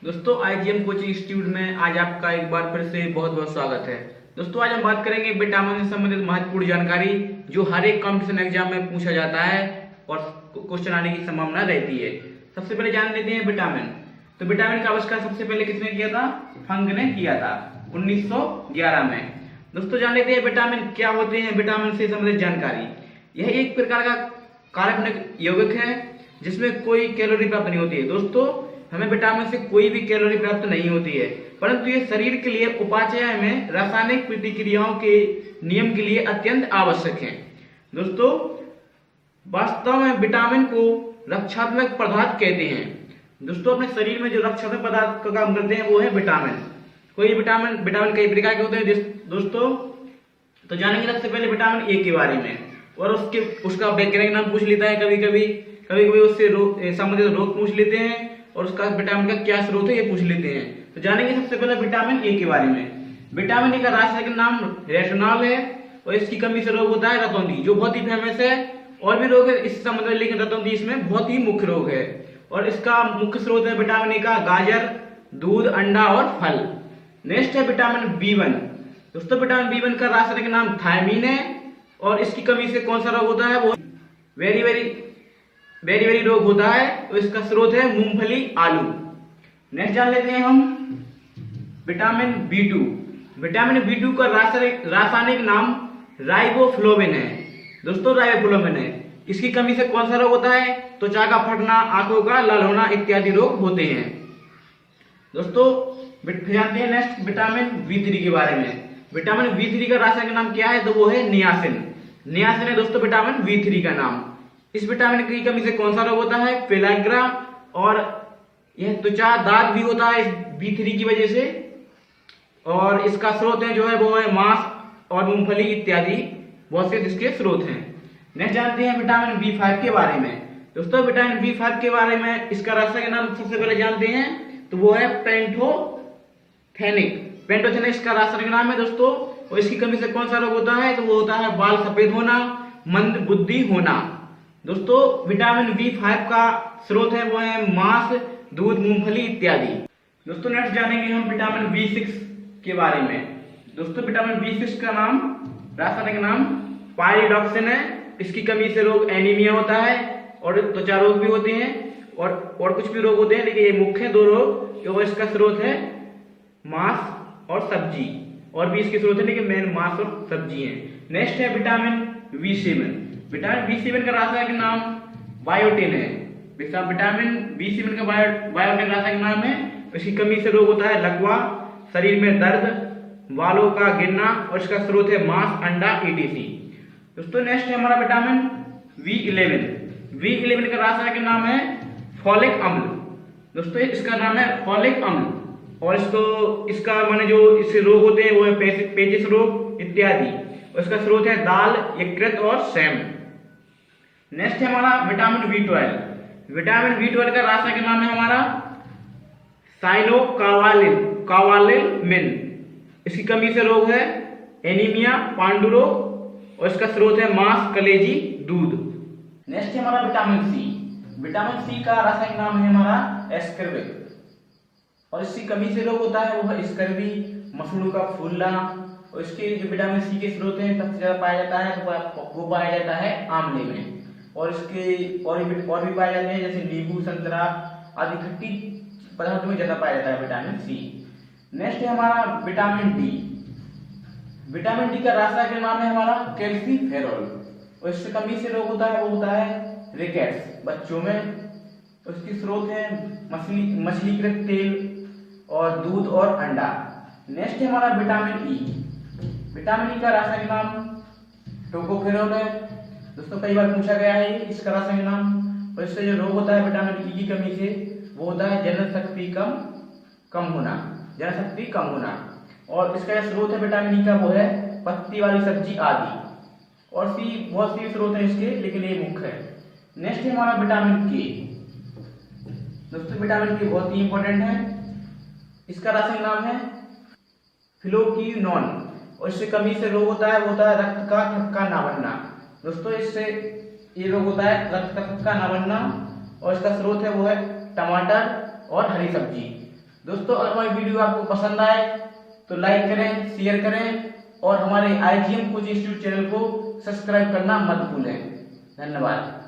दोस्तों IgM coaching institute में आज आपका एक बार फिर से बहुत बहुत स्वागत है। दोस्तों आज हम बात करेंगे विटामिन से संबंधित महत्वपूर्ण जानकारी जो हर एक कॉम्पिटिशन एग्जाम में पूछा जाता है और क्वेश्चन आने की संभावना रहती है। सबसे पहले जान लेते हैं विटामिन। तो विटामिन का आविष्कार सबसे पहले किसने किया था? फंग ने किया था 1911 में। दोस्तों जान लेते हैं विटामिन क्या होते हैं। विटामिन से संबंधित जानकारी, यह एक प्रकार का कार्बनिक यौगिक है जिसमें कोई कैलोरी प्राप्त नहीं होती है। दोस्तों हमें विटामिन से कोई भी कैलोरी प्राप्त नहीं होती है, परंतु ये शरीर के लिए उपापचय में रासायनिक प्रतिक्रियाओं के नियम के लिए अत्यंत आवश्यक है। दोस्तों वास्तव में विटामिन को रक्षात्मक पदार्थ कहते हैं। दोस्तों अपने शरीर में जो रक्षात्मक पदार्थ का काम करते हैं वो है विटामिन। कोई विटामिन कई प्रकार के होते हैं दोस्तों। तो जानेंगे सबसे पहले विटामिन ए के बारे में, और उसका वैज्ञानिक नाम पूछ लेता है। कभी कभी उससे संबंधित रोग पूछ लेते हैं और उसका विटामिन का क्या स्रोत है ये पूछ लेते हैं। तो जानेंगे सबसे पहले विटामिन ए के बारे में। विटामिन ए का रासायनिक नाम रेटिनॉल है और इसकी कमी से रोग होता है रतौंधी, जो बहुत ही फेमस है। और भी रोग है इससे संबंधित, लेकिन रतौंधी इसमें बहुत ही मुख्य रोग है। और इसका मुख्य स्रोत है विटामिन ए का गाजर, दूध, अंडा और फल। नेक्स्ट है विटामिन बी1। दोस्तों विटामिन बी1 का रासायनिक नाम थायमीन है और इसकी कमी से कौन सा रोग होता है? वो वेरी रोग होता है। तो इसका स्रोत है मूंगफली, आलू। नेक्स्ट जान लेते हैं हम विटामिन बी2। विटामिन बी2 का रासायनिक नाम राइबोफ्लोविन है। दोस्तों राइबोफ्लोविन है, इसकी कमी से कौन सा रोग होता है? त्वचा का फटना, आंखों का लाल होना इत्यादि रोग होते हैं। दोस्तों जानते हैं नेक्स्ट विटामिन बी3 के बारे में। विटामिन बी3 का रासायनिक नाम क्या है? तो वो है नियासिन। नियासिन है दोस्तों विटामिन बी3 का नाम। इस विटामिन की कमी से कौन सा रोग होता है? पेलाग्रा, और यह त्वचा दाग भी होता है इस बी3 की वजह से। और इसका स्रोत है जो है वो है मांस और मूंगफली इत्यादि बहुत से इसके स्रोत हैं। नेक्स्ट जानते हैं विटामिन बी5 के बारे में। दोस्तों विटामिन बी5 के बारे में इसका रासायनिक नाम सबसे पहले जानते हैं, तो वो है पेंटोथेनिक। पेंटोथेनिक इसका रासायनिक नाम है दोस्तों। और इसकी कमी से कौन सा रोग होता है? तो वो होता है बाल सफेद होना, मंद बुद्धि होना। दोस्तों विटामिन बी5 का स्रोत है वो है मांस, दूध, मूंगफली इत्यादि। दोस्तों नेक्स्ट जानेंगे हम विटामिन बी6 के बारे में। दोस्तों विटामिन बी6 का नाम रासायनिक नाम पायरिडॉक्सिन है। इसकी कमी से रोग एनीमिया होता है और त्वचा रोग भी होते हैं और कुछ भी रोग होते हैं, लेकिन ये मुख्य दो रोग जो इसका स्रोत है मांस और सब्जी। और भी इसके स्रोत है लेकिन मेन मांस और सब्जी है। नेक्स्ट है विटामिन बी7। विटामिन बी7 का रासायनिक नाम बायोटिन है। विटामिन बी7 का बायोटिन रासायनिक नाम है। इसकी कमी से रोग होता है लकवा, शरीर में दर्द, बालों का गिरना, और इसका स्रोत है मांस, अंडा ईटीसी। दोस्तों नेक्स्ट है हमारा विटामिन बी11। बी11 का रासायनिक नाम है फॉलिक अम्ल। दोस्तों इसका नाम है फॉलिक अम्ल, और इसका माने जो इससे रोग होते हैं वो है पेचिश रोग इत्यादि। और इसका स्रोत है दाल, यकृत और सेम। नेक्स्ट है हमारा विटामिन बी12। विटामिन बी12 का रासायनिक नाम है हमारा साइनोकावालिन। इसकी कमी से रोग है एनीमिया, पांडु रोग, और इसका स्रोत है मांस, कलेजी, दूध। नेक्स्ट है हमारा विटामिन सी। विटामिन सी का रासायनिक नाम है हमारा एस्कर्बिक, और इसकी कमी से रोग होता है वो है स्कर्वी, मसूड़ों का फूलना। और इसके जो विटामिन सी के स्रोत हैं सबसे ज्यादा पाया जाता है तो वो पाया जाता है आंवले में। और इसके और भी पाए जाते हैं जैसे नींबू, संतरा आदि खट्टी पदार्थों में ज्यादा पाया जाता है विटामिन सी। नेक्स्ट है हमारा विटामिन डी। विटामिन डी का रासायनिक नाम है हमारा कैल्सीफेरॉल, और इससे कमी से रोग होता है वो होता है रिकेट्स बच्चों में। उसके स्रोत है मछलीकृत तेल और दूध और अंडा। नेक्स्ट है हमारा विटामिन ई। विटामिन ई का रासायनिक नाम टोकोफेरोल है। दोस्तों कई बार पूछा गया है इसका रासायनिक नाम। और इससे जो रोग होता है विटामिन ई की कमी से वो होता है जनन शक्ति कम होना। और इसका स्रोत है विटामिन ई का वो है पत्ती वाली सब्जी आदि। और बहुत सी स्रोत है इसके, लेकिन ये मुख्य है। नेक्स्ट है हमारा विटामिन के। दोस्तों विटामिन के बहुत ही इंपॉर्टेंट है। इसका रासायनिक नाम है फिलोक्विनोन, और इससे कमी से रोग होता है वो होता है रक्त का थक्का ना बनना। दोस्तों इससे ये रोग होता है रक्त का थक्का ना बनना, और इसका स्रोत है वो है टमाटर और हरी सब्जी। दोस्तों अगर हमारी वीडियो आपको पसंद आए तो लाइक करें, शेयर करें और हमारे IGM कोचिंग इंस्टीट्यूट चैनल को सब्सक्राइब करना मत भूलें। धन्यवाद।